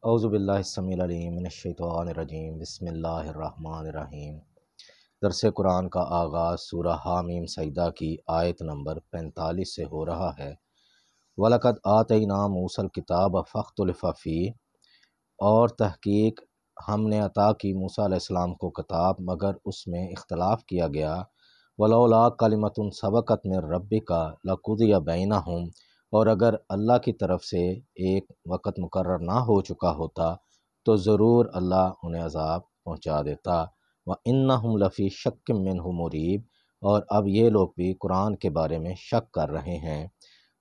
اعوذ باللہ السمیع العلیم من الشیطان الرجیم بسم اللہ الرحمن الرحیم۔ درس قرآن کا آغاز سورہ حامیم سجدہ کی آیت نمبر 45 سے ہو رہا ہے۔ وَلَقَدْ آتَيْنَا مُوسَى الْكِتَابَ فَاخْتُلِفَ فِيهِ، اور تحقیق ہم نے عطا کی موسیٰ علیہ السلام کو کتاب مگر اس میں اختلاف کیا گیا۔ وَلَوْلَا كَلِمَةٌ سَبَقَتْ مِن رَبِّكَ لَقُضِيَ بَيْنَهُمْ، اور اگر اللہ کی طرف سے ایک وقت مقرر نہ ہو چکا ہوتا تو ضرور اللہ انہیں عذاب پہنچا دیتا۔ وَإِنَّهُمْ لَفِي شَكٍّ مِّنْهُ مُرِيبٍ، اور اب یہ لوگ بھی قرآن کے بارے میں شک کر رہے ہیں۔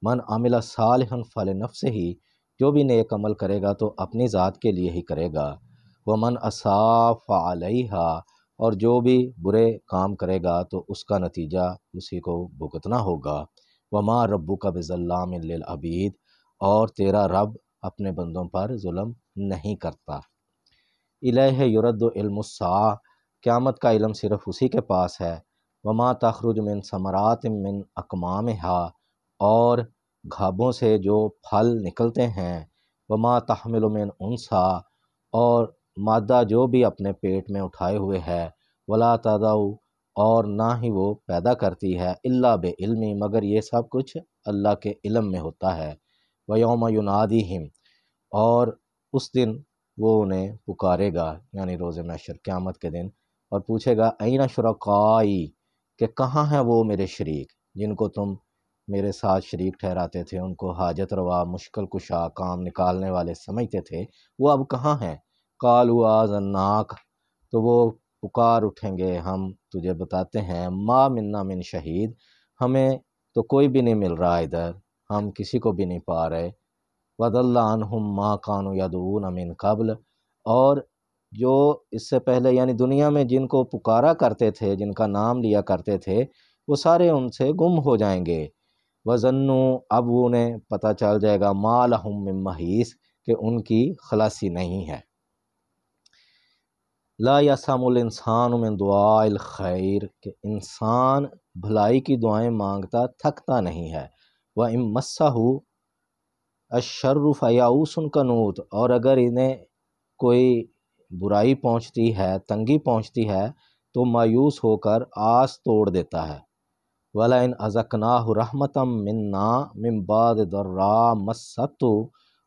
من عمل صالحا فلنفسه، جو بھی نیک عمل کرے گا تو اپنی ذات کے لیے ہی کرے گا۔ ومن اساء فعلیہا، اور جو بھی برے کام کرے گا تو اس کا نتیجہ اسی کو بھگتنا ہوگا۔ وما ربک بظلام للعبید، اور تیرا رب اپنے بندوں پر ظلم نہیں کرتا۔ الیہ یرد علم الساعہ، قیامت کا علم صرف اسی کے پاس ہے۔ وما تخرج من ثمرات من اکمامہا، اور گھابوں سے جو پھل نکلتے ہیں۔ وما تحمل من انثی، اور مادہ جو بھی اپنے پیٹ میں اٹھائے ہوئے ہے۔ ولا تضع، اور نہ ہی وہ پیدا کرتی ہے، الا بعلم، مگر یہ سب کچھ اللہ کے علم میں ہوتا ہے۔ ویوم ینادیہم، اور اس دن وہ انہیں پکارے گا، یعنی روز محشر قیامت کے دن، اور پوچھے گا این شرکائی، کہ کہاں ہیں وہ میرے شریک جن کو تم میرے ساتھ شریک ٹھہراتے تھے، ان کو حاجت روا، مشکل کشا، کام نکالنے والے سمجھتے تھے، وہ اب کہاں ہیں؟ قالوا آذناک، تو وہ پکار اٹھیں گے ہم تجھے بتاتے ہیں، ما منا من شہید، ہمیں تو کوئی بھی نہیں مل رہا ادھر، ہم کسی کو بھی نہیں پا رہے۔ وَضَلَّ عَنْهُمْ مَا كَانُوا يَدْعُونَ مِن قَبْلُ، اور جو اس سے پہلے یعنی دنیا میں جن کو پکارا کرتے تھے، جن کا نام لیا کرتے تھے، وہ سارے ان سے گم ہو جائیں گے۔ وَظَنُّوا، اب انہیں پتہ چل جائے گا، مَا لَهُم مِّن مَحِیص، کہ ان کی خلاصی نہیں ہے۔ لا یسأم الانسان من دعاء الخیر، کہ انسان بھلائی کی دعائیں مانگتا تھکتا نہیں ہے۔ وَإِن مَسَّهُ الشَّرُّ فَیَئُوسٌ قَنُوطٌ، اور اگر انہیں کوئی برائی پہنچتی ہے، تنگی پہنچتی ہے تو مایوس ہو کر آس توڑ دیتا ہے۔ وَلَئِنْ أَذَقْنَاهُ رَحْمَةً مِنَّا مِن بَعْدِ ضَرَّاءٍ مَسَّتْهُ،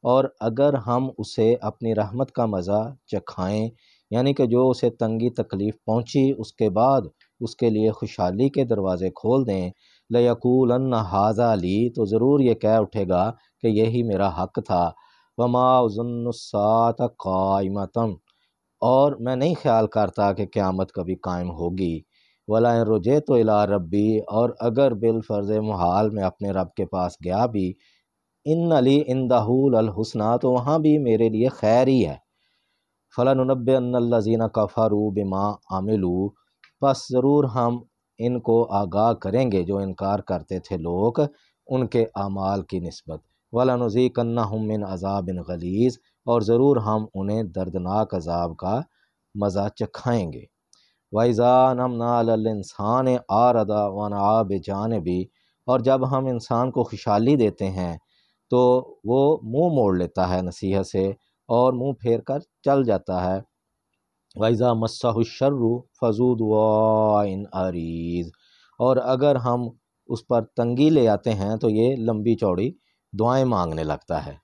اور اگر ہم اسے اپنی رحمت کا مزہ چکھائیں، یعنی کہ جو اسے تنگی تکلیف پہنچی اس کے بعد اس کے لیے خوشحالی کے دروازے کھول دیں، لَيَقُولَنَّ هَٰذَا لِي، تو ضرور یہ کہہ اٹھے گا کہ یہی میرا حق تھا۔ وَمَا أَظُنُّ السَّاعَةَ قَائِمَةً، اور میں نہیں خیال کرتا کہ قیامت کبھی قائم ہوگی۔ وَلَئِن رُجِعْتُ إِلَىٰ رَبِّی، اور اگر بالفرض محال میں اپنے رب کے پاس گیا بھی، إِنَّ لِی عِندَهُ لَلْحُسْنَىٰ، تو وہاں بھی میرے لیے خیر ہی ہے۔ فَلَنُنَبِّئَنَّ الَّذِينَ كَفَرُوا بِمَا عَمِلُوا، پس ضرور ہم ان کو آگاہ کریں گے جو انکار کرتے تھے لوگ ان کے اعمال کی نسبت۔ وَلَنُذِيقَنَّهُم مِّنْ عَذَابٍ غَلِيظٍ، اور ضرور ہم انہیں دردناک عذاب کا مزہ چکھائیں گے۔ وَإِذَا أَنْعَمْنَا عَلَى الْإِنسَانِ أَعْرَضَ وَنَأَىٰ بِجَانِبِهِ، اور جب ہم انسان کو خوشحالی دیتے ہیں تو وہ منہ موڑ لیتا ہے نصیحت سے اور منہ پھیر کر چل جاتا ہے۔ وَإِذَا مَسَّهُ الشَّرُّ فَذُو دُعَاءٍ عَرِيضٍ، اور اگر ہم اس پر تنگی لے آتے ہیں تو یہ لمبی چوڑی دعائیں مانگنے لگتا ہے۔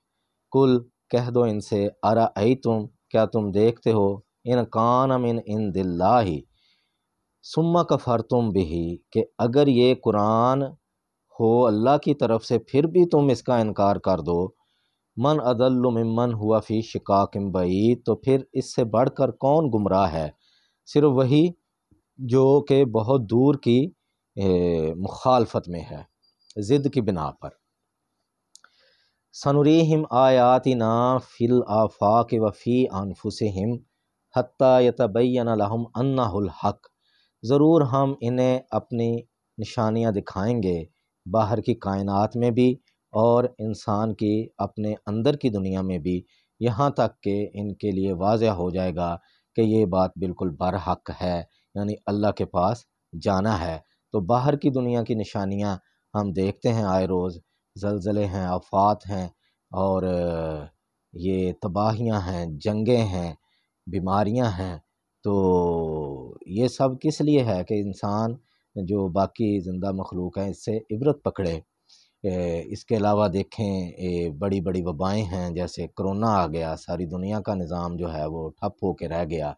کل، کہہ دو ان سے، ارأیتم، کیا تم دیکھتے ہو، ان کان من عند اللہ ثم کفرتم بہ، کہ اگر یہ قرآن ہو اللہ کی طرف سے پھر بھی تم اس کا انکار کر دو، من اضل ممن ہوا فی شقاق بعید، تو پھر اس سے بڑھ کر کون گمراہ ہے؟ صرف وہی جو کہ بہت دور کی مخالفت میں ہے، ضد کی بنا پر۔ سنریہم آیاتنا فی الآفاق وفی انفسہم حتی یتبین لہم انہ الحق، ضرور ہم انہیں اپنی نشانیاں دکھائیں گے باہر کی کائنات میں بھی اور انسان کی اپنے اندر کی دنیا میں بھی، یہاں تک کہ ان کے لیے واضح ہو جائے گا کہ یہ بات بالکل برحق ہے، یعنی اللہ کے پاس جانا ہے۔ تو باہر کی دنیا کی نشانیاں ہم دیکھتے ہیں آئے روز، زلزلے ہیں، آفات ہیں، اور یہ تباہیاں ہیں، جنگیں ہیں، بیماریاں ہیں، تو یہ سب کس لیے ہے کہ انسان جو باقی زندہ مخلوق ہیں اس سے عبرت پکڑے۔ اس کے علاوہ دیکھیں بڑی بڑی وبائیں ہیں، جیسے کرونا آ گیا، ساری دنیا کا نظام جو ہے وہ ٹھپ ہو کے رہ گیا،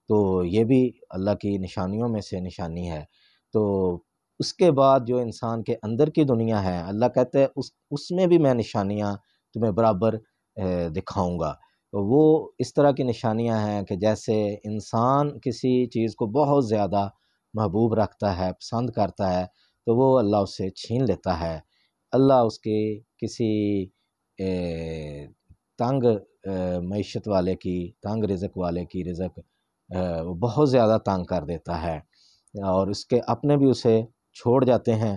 تو یہ بھی اللہ کی نشانیوں میں سے نشانی ہے۔ تو اس کے بعد جو انسان کے اندر کی دنیا ہے، اللہ کہتے ہیں اس میں بھی میں نشانیاں تمہیں برابر دکھاؤں گا۔ تو وہ اس طرح کی نشانیاں ہیں کہ جیسے انسان کسی چیز کو بہت زیادہ محبوب رکھتا ہے، پسند کرتا ہے، تو وہ اللہ اس سے چھین لیتا ہے۔ اللہ اس کے کسی تنگ معیشت والے کی، تنگ رزق والے کی رزق وہ بہت زیادہ تنگ کر دیتا ہے، اور اس کے اپنے بھی اسے چھوڑ جاتے ہیں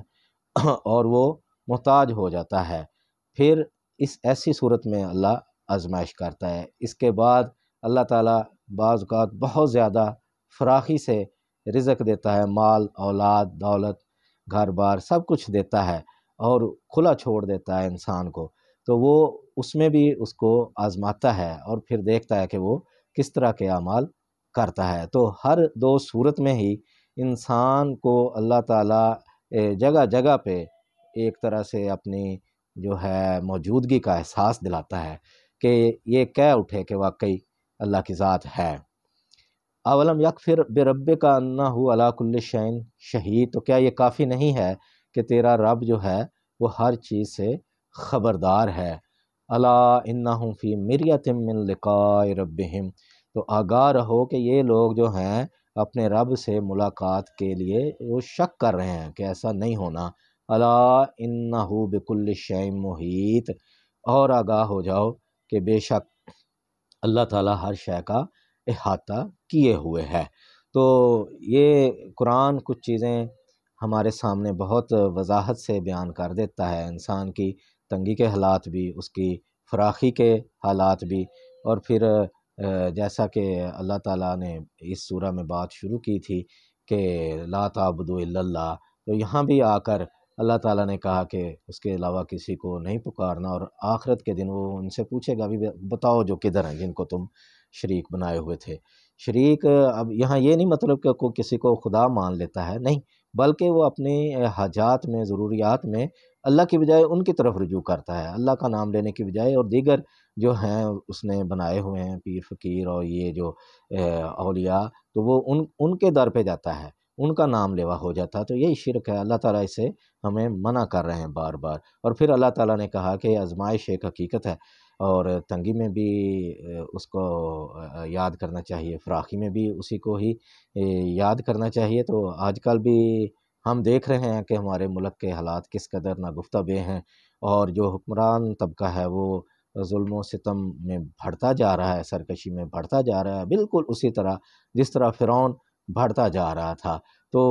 اور وہ محتاج ہو جاتا ہے۔ پھر اس ایسی صورت میں اللہ آزمائش کرتا ہے۔ اس کے بعد اللہ تعالیٰ بعض اوقات بہت زیادہ فراخی سے رزق دیتا ہے، مال، اولاد، دولت، گھر بار سب کچھ دیتا ہے اور کھلا چھوڑ دیتا ہے انسان کو، تو وہ اس میں بھی اس کو آزماتا ہے اور پھر دیکھتا ہے کہ وہ کس طرح کے اعمال کرتا ہے۔ تو ہر دو صورت میں ہی انسان کو اللہ تعالیٰ جگہ جگہ پہ ایک طرح سے اپنی جو ہے موجودگی کا احساس دلاتا ہے کہ یہ کہہ اٹھے کہ واقعی اللہ کی ذات ہے۔ اولم یکفر بربک انہ علی کل شیء شہید، تو کیا یہ کافی نہیں ہے کہ تیرا رب جو ہے وہ ہر چیز سے خبردار ہے۔ الا انہم فی مریۃ من لقاء ربہم، تو آگاہ رہو کہ یہ لوگ جو ہیں اپنے رب سے ملاقات کے لیے وہ شک کر رہے ہیں کہ ایسا نہیں ہونا۔ الا انہ بکل شیء محیط، اور آگاہ ہو جاؤ کہ بے شک اللہ تعالیٰ ہر شے کا احاطہ کیے ہوئے ہے۔ تو یہ قرآن کچھ چیزیں ہمارے سامنے بہت وضاحت سے بیان کر دیتا ہے، انسان کی تنگی کے حالات بھی، اس کی فراخی کے حالات بھی، اور پھر جیسا کہ اللہ تعالیٰ نے اس سورہ میں بات شروع کی تھی کہ لا تعبدوا الا اللہ، تو یہاں بھی آ کر اللہ تعالیٰ نے کہا کہ اس کے علاوہ کسی کو نہیں پکارنا، اور آخرت کے دن وہ ان سے پوچھے گا بھی بتاؤ جو کدھر ہیں جن کو تم شریک بنائے ہوئے تھے۔ شریک اب یہاں یہ نہیں مطلب کہ کوئی کسی کو خدا مان لیتا ہے، نہیں، بلکہ وہ اپنی حاجات میں، ضروریات میں اللہ کی بجائے ان کی طرف رجوع کرتا ہے، اللہ کا نام لینے کی بجائے، اور دیگر جو ہیں اس نے بنائے ہوئے ہیں پیر فقیر اور یہ جو اولیاء، تو وہ ان کے در پہ جاتا ہے، ان کا نام لیوا ہو جاتا ہے، تو یہی شرک ہے۔ اللہ تعالیٰ اسے ہمیں منع کر رہے ہیں بار بار، اور پھر اللہ تعالیٰ نے کہا کہ آزمائش ایک حقیقت ہے، اور تنگی میں بھی اس کو یاد کرنا چاہیے، فراخی میں بھی اسی کو ہی یاد کرنا چاہیے۔ تو آج کل بھی ہم دیکھ رہے ہیں کہ ہمارے ملک کے حالات کس قدر ناگفتہ بے ہیں، اور جو حکمران طبقہ ہے وہ ظلم و ستم میں بڑھتا جا رہا ہے، سرکشی میں بڑھتا جا رہا ہے، بالکل اسی طرح جس طرح فرعون بڑھتا جا رہا تھا۔ تو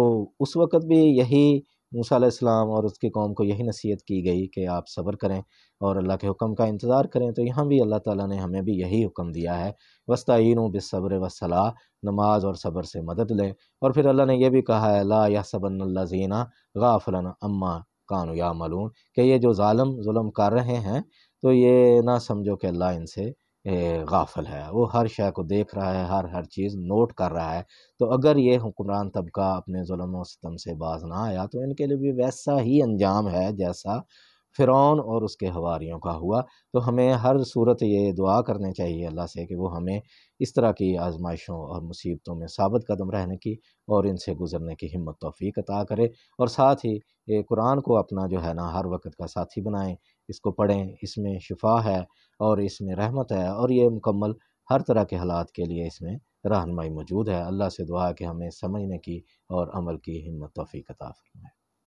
اس وقت بھی یہی موسیٰ علیہ السلام اور اس کی قوم کو یہی نصیحت کی گئی کہ آپ صبر کریں اور اللہ کے حکم کا انتظار کریں، تو یہاں بھی اللہ تعالیٰ نے ہمیں بھی یہی حکم دیا ہے، وَاسْتَعِینُوا بِالصَّبْرِ وَالصَّلَاةِ، نماز اور صبر سے مدد لیں، اور پھر اللہ نے یہ بھی کہا ہے لَا يَحْسَبَنَّ الَّذِينَ غَافِلًا عَمَّا كَانُوا يَعْمَلُونَ، کہ یہ جو ظلم کر رہے ہیں تو یہ نہ سمجھو کہ اللہ ان سے غافل ہے، وہ ہر شے کو دیکھ رہا ہے، ہر چیز نوٹ کر رہا ہے۔ تو اگر یہ حکمران طبقہ اپنے ظلم و ستم سے باز نہ آیا تو ان کے لیے بھی ویسا ہی انجام ہے جیسا فرعون اور اس کے حواریوں کا ہوا۔ تو ہمیں ہر صورت یہ دعا کرنے چاہیے اللہ سے کہ وہ ہمیں اس طرح کی آزمائشوں اور مصیبتوں میں ثابت قدم رہنے کی اور ان سے گزرنے کی ہمت توفیق عطا کرے، اور ساتھ ہی یہ قرآن کو اپنا جو ہے نا ہر وقت کا ساتھی بنائیں، اس کو پڑھیں، اس میں شفا ہے اور اس میں رحمت ہے، اور یہ مکمل ہر طرح کے حالات کے لیے اس میں رہنمائی موجود ہے۔ اللہ سے دعا ہے کہ ہمیں سمجھنے کی اور عمل کی ہمت توفیق عطا فرمائے۔